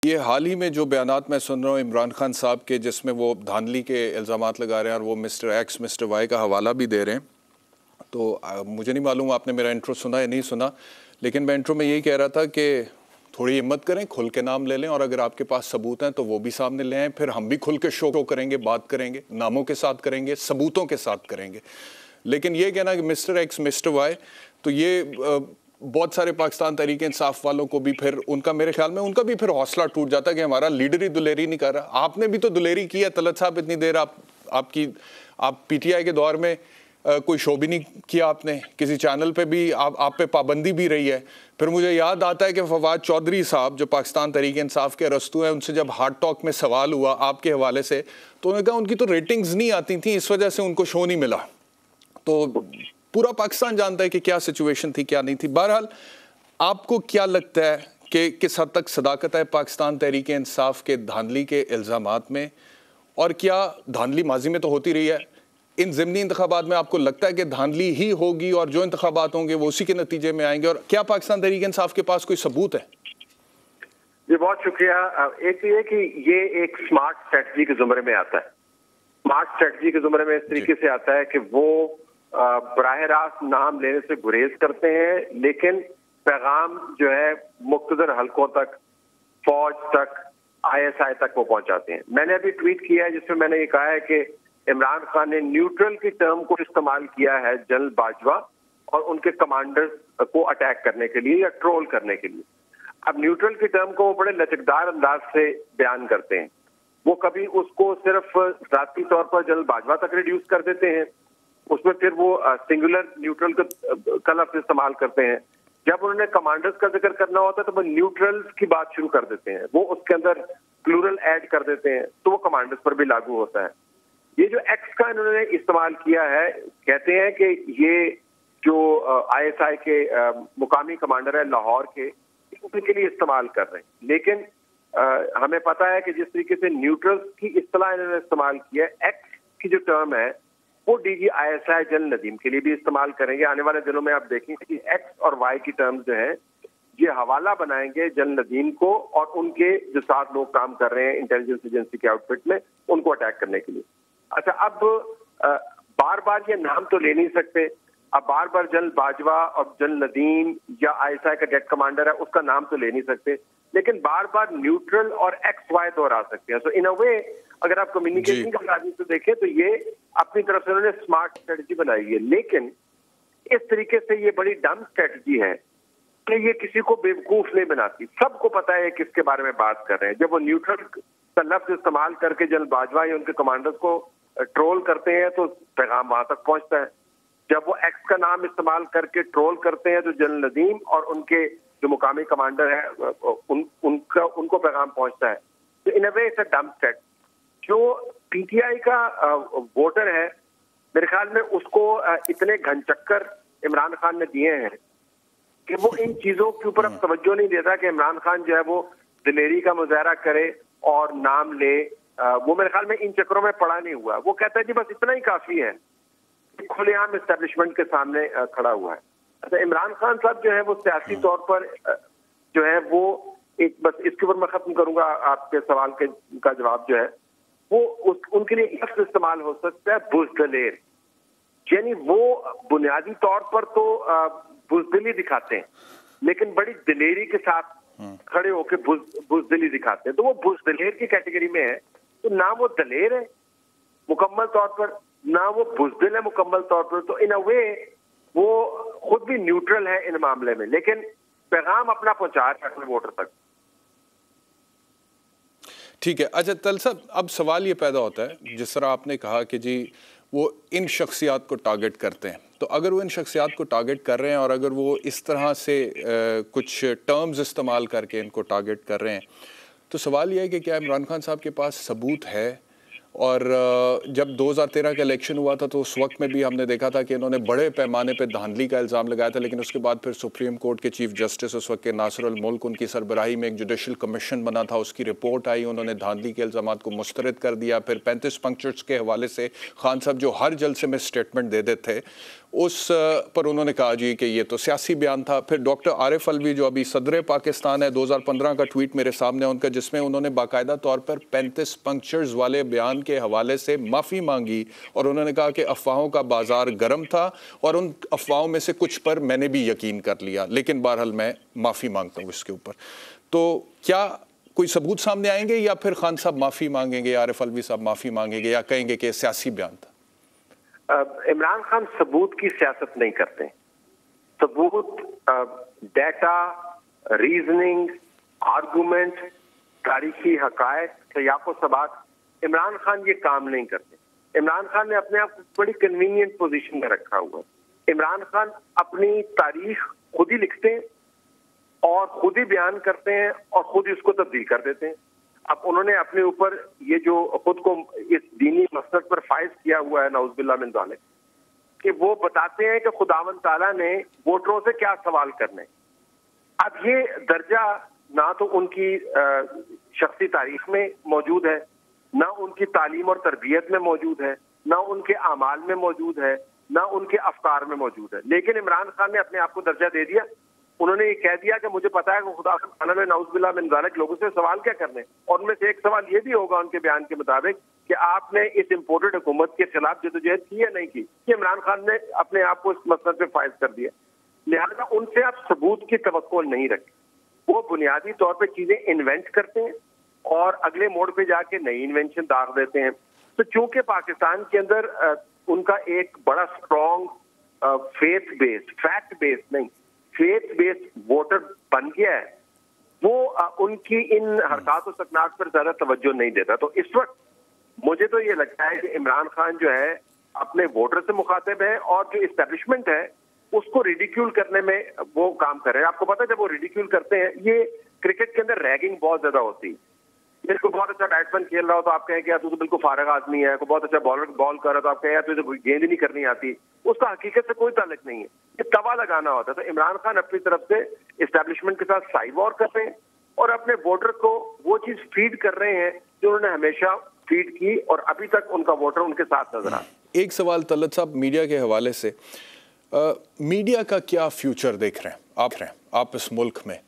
ये हाल ही में जो बयानात मैं सुन रहा हूँ इमरान खान साहब के, जिसमें वो धांधली के इल्ज़ामात लगा रहे हैं और वो मिस्टर एक्स मिस्टर वाई का हवाला भी दे रहे हैं, तो मुझे नहीं मालूम आपने मेरा इंट्रो सुना या नहीं सुना, लेकिन मैं इंट्रो में यही कह रहा था कि थोड़ी हिम्मत करें, खुल के नाम ले लें और अगर आपके पास सबूत हैं तो वो भी सामने ले आएँ, फिर हम भी खुल के शो करेंगे, बात करेंगे, नामों के साथ करेंगे, सबूतों के साथ करेंगे। लेकिन ये कहना कि मिस्टर एक्स मिस्टर वाई, तो ये बहुत सारे पाकिस्तान तहरीक इंसाफ वालों को भी फिर उनका, मेरे ख्याल में उनका भी फिर हौसला टूट जाता है कि हमारा लीडर ही दुलेरी नहीं कर रहा। आपने भी तो दुलेरी की है तलत साहब, इतनी देर आप पीटीआई के दौर में कोई शो भी नहीं किया आपने, किसी चैनल पे भी आप पे पाबंदी भी रही है। फिर मुझे याद आता है कि फवाद चौधरी साहब जो पाकिस्तान तहरीक इंसाफ के अरस्तू हैं, उनसे जब हार्ट टॉक में सवाल हुआ आपके हवाले से, तो उन्होंने कहा उनकी तो रेटिंग्स नहीं आती थी, इस वजह से उनको शो नहीं मिला। तो पूरा पाकिस्तान जानता है कि क्या सिचुएशन थी, क्या नहीं थी। बहरहाल आपको क्या लगता है कि किस हद तक सदाकत है पाकिस्तान तहरीक इंसाफ के धांधली के इल्ज़ामात में, और क्या धांधली माजी में तो होती रही है, इन ज़िमनी इंतखाबात में आपको लगता है कि धांधली ही होगी और जो इंतखाबात होंगे वो उसी के नतीजे में आएंगे, और क्या पाकिस्तान तहरीक इंसाफ के पास कोई सबूत है? जी बहुत शुक्रिया। एक तो ये कि ये एक स्मार्ट स्ट्रेटजी के जुमरे में आता है। स्मार्ट स्ट्रेटजी के जुमरे में इस तरीके से आता है कि वो बराह रास्त नाम लेने से गुरेज करते हैं, लेकिन पैगाम जो है मुख्तदर हलकों तक, फौज तक, ISI तक वो पहुंचाते हैं। मैंने अभी ट्वीट किया है जिसमें मैंने ये कहा है कि इमरान खान ने न्यूट्रल की टर्म को इस्तेमाल किया है जनरल बाजवा और उनके कमांडर्स को अटैक करने के लिए या ट्रोल करने के लिए। अब न्यूट्रल की टर्म को वो बड़े लचकदार अंदाज से बयान करते हैं। वो कभी उसको सिर्फ जाती तौर पर जनरल बाजवा तक रिड्यूस कर देते हैं, उसमें फिर वो सिंगुलर न्यूट्रल का लफ्ज इस्तेमाल करते हैं। जब उन्होंने कमांडर्स का जिक्र करना होता है तो वो न्यूट्रल्स की बात शुरू कर देते हैं, वो उसके अंदर प्लूरल ऐड कर देते हैं, तो वो कमांडर्स पर भी लागू होता है। ये जो एक्स का इन्होंने इस्तेमाल किया है, कहते हैं कि ये जो ISI के मुकामी कमांडर है लाहौर के, उनके लिए इस्तेमाल कर रहे हैं। लेकिन हमें पता है कि जिस तरीके से न्यूट्रल्स की इस्तेलाह इन्होंने इस्तेमाल किया है, एक्स की जो टर्म है वो DG ISI जनरल नदीम के लिए भी इस्तेमाल करेंगे। आने वाले दिनों में आप देखेंगे कि एक्स और वाई की टर्म्स जो है ये हवाला बनाएंगे जनरल नदीम को और उनके जो 7 लोग काम कर रहे हैं इंटेलिजेंस एजेंसी के आउटफिट में, उनको अटैक करने के लिए। अच्छा, अब बार बार ये नाम तो ले नहीं सकते। अब बार बार जनरल बाजवा और जनरल नदीम या ISI का डेट कमांडर है उसका नाम तो ले नहीं सकते, लेकिन बार बार न्यूट्रल और XY दोहरा सकते हैं। सो इन अ वे अगर आप कम्युनिकेशन के राजी से देखें तो ये अपनी तरफ से उन्होंने स्मार्ट स्ट्रेटजी बनाई है। लेकिन इस तरीके से ये बड़ी डम स्ट्रेटजी है कि ये किसी को बेवकूफ नहीं बनाती। सबको पता है किसके बारे में बात कर रहे हैं। जब वो न्यूट्रल का लफ्ज इस्तेमाल करके जनरल बाजवा या उनके कमांडर्स को ट्रोल करते हैं तो पैगाम वहां तक पहुंचता है। जब वो एक्स का नाम इस्तेमाल करके ट्रोल करते हैं तो जनरल नदीम और उनके जो मुकामी कमांडर है उनको पैगाम पहुंचता है। तो इन अ वे इट्स अ डम स्टेट। जो PTI का वोटर है, मेरे ख्याल में उसको इतने घनचक्कर इमरान खान ने दिए हैं कि वो इन चीजों के ऊपर अब तवज्जो नहीं देता कि इमरान खान जो है वो दिलेरी का मुजाहरा करे और नाम ले। वो मेरे ख्याल में इन चक्करों में पड़ा नहीं हुआ। वो कहता है जी बस इतना ही काफी है, खुलेआम एस्टेब्लिशमेंट के सामने खड़ा हुआ है। अच्छा, इमरान खान साहब जो है वो सियासी तौर पर जो है वो एक, बस इसके ऊपर मैं खत्म करूंगा आपके सवाल का जवाब जो है वो उनके लिए लफ्ज इस्तेमाल हो सकता है बुज़दिल। यानी वो बुनियादी तौर पर तो बुज़दिली दिखाते हैं, लेकिन बड़ी दिलेरी के साथ खड़े होकर बुज़दिली दिखाते हैं। तो वो बुज़दिल की कैटेगरी में है। तो ना वो दलेर है मुकम्मल तौर पर, ना वो बुज़दिल है मुकम्मल तौर पर। तो इन अ वे वो खुद भी न्यूट्रल है इन मामले में, लेकिन पैगाम अपना पहुंचा रहे अपने वोटर तक। ठीक है। अच्छा तल साहब, अब सवाल ये पैदा होता है, जिस तरह आपने कहा कि जी वो इन शख्सियात को टारगेट करते हैं, तो अगर वो इन शख्सियात को टारगेट कर रहे हैं और अगर वो इस तरह से कुछ टर्म्स इस्तेमाल करके इनको टारगेट कर रहे हैं, तो सवाल यह है कि क्या इमरान खान साहब के पास सबूत है? और जब 2013 का इलेक्शन हुआ था तो उस वक्त में भी हमने देखा था कि इन्होंने बड़े पैमाने पे धांधली का इल्ज़ाम लगाया था, लेकिन उसके बाद फिर सुप्रीम कोर्ट के चीफ जस्टिस उस वक्त के नासिर अल मुल्क, उनकी सरबराही में एक जुडिशल कमीशन बना था, उसकी रिपोर्ट आई, उन्होंने धांधली के इल्ज़ामात को मुस्तरद कर दिया। फिर 35 पंक्चर्स के हवाले से खान साहब जो हर जलसे में स्टेटमेंट दे देते थे, उस पर उन्होंने कहा जी कि ये तो सियासी बयान था। फिर डॉक्टर आरिफ अलवी जो अभी सदर पाकिस्तान है, 2015 का ट्वीट मेरे सामने उनका, जिसमें उन्होंने बाकायदा तौर पर 35 पंक्चर्स वाले बयान के हवाले से माफ़ी मांगी और उन्होंने कहा कि अफवाहों का बाजार गर्म था और उन अफवाहों में से कुछ पर मैंने भी यकीन कर लिया, लेकिन बहरहाल मैं माफ़ी मांगता हूँ इसके ऊपर। तो क्या कोई सबूत सामने आएंगे या फिर खान साहब माफ़ी मांगेंगे, आरिफ अलवी साहब माफ़ी मांगेंगे या कहेंगे कि सियासी बयान था? इमरान खान सबूत की सियासत नहीं करते। सबूत, डेटा, रीजनिंग, आर्गुमेंट, तारीखी हकायक, सयाको सबात, इमरान खान ये काम नहीं करते। इमरान खान ने अपने आप को बड़ी कन्वीनियंट पोजीशन में रखा हुआ है। इमरान खान अपनी तारीख खुद ही लिखते हैं और खुद ही बयान करते हैं और खुद ही उसको तब्दील कर देते हैं। अब उन्होंने अपने ऊपर ये जो खुद को इस दीनी मसलक पर फाइज किया हुआ है, नऊज़ुबिल्लाह मिन ज़ालिक, कि वो बताते हैं कि खुदावंद ताला ने वोटरों से क्या सवाल करने। अब ये दर्जा ना तो उनकी शख्सी तारीख में मौजूद है, ना उनकी तालीम और तरबियत में मौजूद है, ना उनके आमाल में मौजूद है, ना उनके अफकार में मौजूद है। लेकिन इमरान खान ने अपने आप को दर्जा दे दिया। उन्होंने ये कह दिया कि मुझे पता है कि खुदा ने नऊज़ुबिल्लाह मिन ज़ालिक लोगों से सवाल क्या करने, और उनमें से एक सवाल ये भी होगा उनके बयान के मुताबिक कि आपने इस इम्पोर्टेड हुकूमत के खिलाफ जदोजहद की या नहीं की। कि इमरान खान ने अपने आप को इस मसले पे फाइज कर दिया। लिहाजा उनसे आप सबूत की तवक्को नहीं रखें। वो बुनियादी तौर पर चीजें इन्वेंट करते हैं और अगले मोड़ पे जाके नई इन्वेंशन दाग देते हैं। तो चूंकि पाकिस्तान के अंदर उनका एक बड़ा strong faith based, fact based नहीं, फेथ बेस्ड वोटर बन गया है, वो उनकी इन हरकत और सकनात पर ज्यादा तवज्जो नहीं देता। तो इस वक्त मुझे तो ये लगता है कि इमरान खान जो है अपने वोटर से मुखातिब है और जो इस्टेब्लिशमेंट है उसको रिडिक्यूल करने में वो काम कर रहे हैं। आपको पता है जब वो रिडिक्यूल करते हैं, ये क्रिकेट के अंदर रैगिंग बहुत ज्यादा होती है। जिसको बहुत अच्छा बैट्समैन खेल रहा हो तो आप कहें कि यार तू तो बिल्कुल फारग आदमी है, कोई बहुत अच्छा बॉलर बॉल कर रहा तो आप कहें यार तुझे गेंद ही नहीं करनी आती। उसका हकीकत से कोई ताल्लुक नहीं है, ये तवा लगाना होता है। तो इमरान खान अपनी तरफ से इस्टेब्लिशमेंट के साथ साई वॉर कर रहे हैं और अपने वोटर को वो चीज फीड कर रहे हैं जो उन्होंने हमेशा फीड की और अभी तक उनका वोटर उनके साथ नजर आ। एक सवाल तलत साहब मीडिया के हवाले से, मीडिया का क्या फ्यूचर देख रहे हैं आप इस मुल्क में,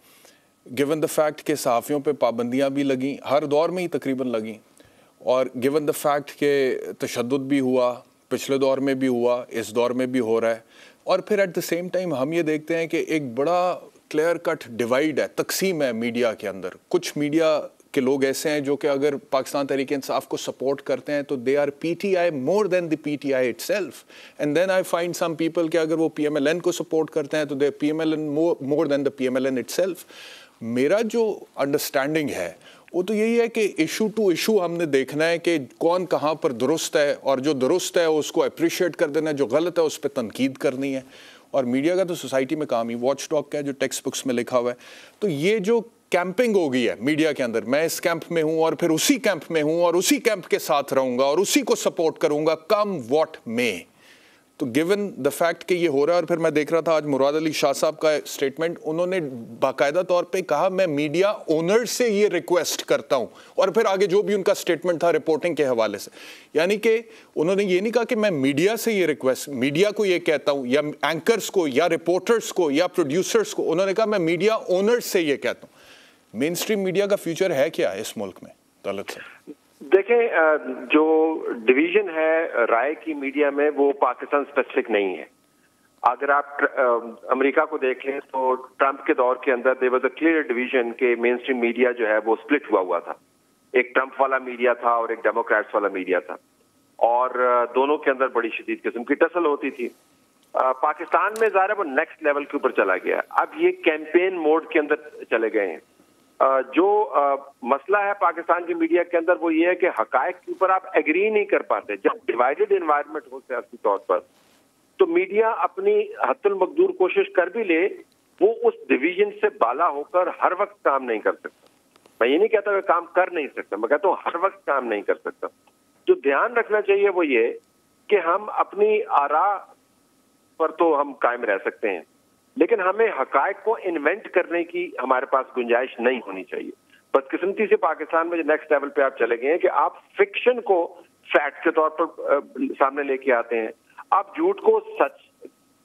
गिवन द फैक्ट के सहाफ़ियों पे पाबंदियां भी लगी, हर दौर में ही तकरीबन लगी, और गिवन द फैक्ट के तशद्दुद भी हुआ, पिछले दौर में भी हुआ, इस दौर में भी हो रहा है, और फिर एट द सेम टाइम हम ये देखते हैं कि एक बड़ा क्लियर कट डिवाइड है, तकसीम है मीडिया के अंदर। कुछ मीडिया के लोग ऐसे हैं जो कि अगर पाकिस्तान तहरीक इंसाफ को सपोर्ट करते हैं तो they are PTI more than the PTI itself, and then I find some people कि अगर वो PMLN को सपोर्ट करते हैं तो they PMLN more than the PMLN itself. मेरा जो अंडरस्टैंडिंग है वो तो यही है कि इशू टू इशू हमने देखना है कि कौन कहाँ पर दुरुस्त है, और जो दुरुस्त है उसको अप्रिशिएट कर देना है, जो गलत है उस पर तनकीद करनी है। और मीडिया का तो सोसाइटी में काम ही वॉच डॉग का है जो टेक्स्ट बुक्स में लिखा हुआ है। तो ये जो कैंपिंग हो गई है मीडिया के अंदर, मैं इस कैंप में हूँ और फिर उसी कैंप में हूँ और उसी कैंप के साथ रहूँगा और उसी को सपोर्ट करूँगा कम वॉट में। तो गिवन द फैक्ट कि ये हो रहा है, और फिर मैं देख रहा था आज मुराद अली शाह साहब का स्टेटमेंट, उन्होंने बाकायदा तौर पे कहा मैं मीडिया ओनर से ये रिक्वेस्ट करता हूं, और फिर आगे जो भी उनका स्टेटमेंट था रिपोर्टिंग के हवाले से, यानी कि उन्होंने ये नहीं कहा कि मैं मीडिया से ये रिक्वेस्ट, मीडिया को ये कहता हूं या एंकर्स को या रिपोर्टर्स को या प्रोड्यूसर्स को, उन्होंने कहा मैं मीडिया ओनर से ये कहता हूँ। मेन स्ट्रीम मीडिया का फ्यूचर है क्या इस मुल्क में तलत साहब? देखें, जो डिवीजन है राय की मीडिया में वो पाकिस्तान स्पेसिफिक नहीं है। अगर आप अमेरिका को देखें तो ट्रंप के दौर के अंदर there was a clear division के मेन स्ट्रीम मीडिया जो है वो स्प्लिट हुआ था। एक ट्रंप वाला मीडिया था और एक डेमोक्रेट्स वाला मीडिया था, और दोनों के अंदर बड़ी शदीद किस्म की टसल होती थी। पाकिस्तान में ज़ाहिर है वो नेक्स्ट लेवल के ऊपर चला गया। अब ये कैंपेन मोड के अंदर चले गए हैं। जो मसला है पाकिस्तान की मीडिया के अंदर वो ये है कि हकायक के ऊपर आप एग्री नहीं कर पाते। जब डिवाइडेड एनवायरनमेंट हो सियासी तौर पर, तो मीडिया अपनी हद्दुल मकदूर कोशिश कर भी ले, वो उस डिवीजन से बाला होकर हर वक्त काम नहीं कर सकता। मैं ये नहीं कहता कि काम कर नहीं सकता, मैं कहता हूँ हर वक्त काम नहीं कर सकता। जो ध्यान रखना चाहिए वो ये कि हम अपनी आरा पर तो हम कायम रह सकते हैं, लेकिन हमें हकायक को इन्वेंट करने की हमारे पास गुंजाइश नहीं होनी चाहिए। बदकिस्मती से पाकिस्तान में जो नेक्स्ट लेवल पे आप चले गए हैं कि आप फिक्शन को फैक्ट के तौर पर सामने लेके आते हैं, आप झूठ को सच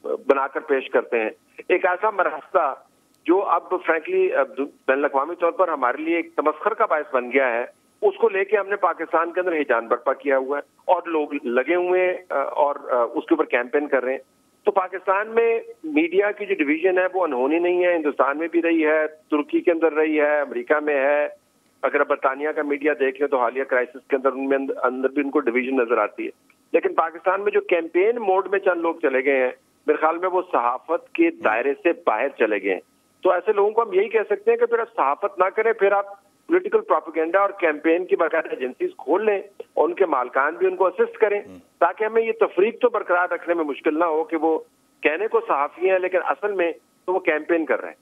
बनाकर पेश करते हैं। एक ऐसा रास्ता जो अब फ्रैंकली बैनुल-अक़वामी तौर पर हमारे लिए एक तमस्खुर का बायस बन गया है, उसको लेके हमने पाकिस्तान के अंदर हिजान बर्पा किया हुआ है और लोग लगे हुए हैं और उसके ऊपर कैंपेन कर रहे हैं। तो पाकिस्तान में मीडिया की जो डिवीजन है वो अनहोनी नहीं है, हिंदुस्तान में भी रही है, तुर्की के अंदर रही है, अमेरिका में है। अगर बरतानिया का मीडिया देख लें तो हालिया क्राइसिस के अंदर उनमें अंदर भी उनको डिवीजन नजर आती है। लेकिन पाकिस्तान में जो कैंपेन मोड में चंद लोग चले गए हैं, मेरे ख्याल में वो सहाफत के दायरे से बाहर चले गए हैं। तो ऐसे लोगों को हम यही कह सकते हैं कि फिर आप सहाफत ना करें, फिर आप पॉलिटिकल प्रोपेगेंडा और कैंपेन की बाकायदा एजेंसीज खोल लें और उनके मालकान भी उनको असिस्ट करें, ताकि हमें ये तफरीक तो बरकरार रखने में मुश्किल ना हो कि वो कहने को सहाफी हैं लेकिन असल में तो वो कैंपेन कर रहे हैं।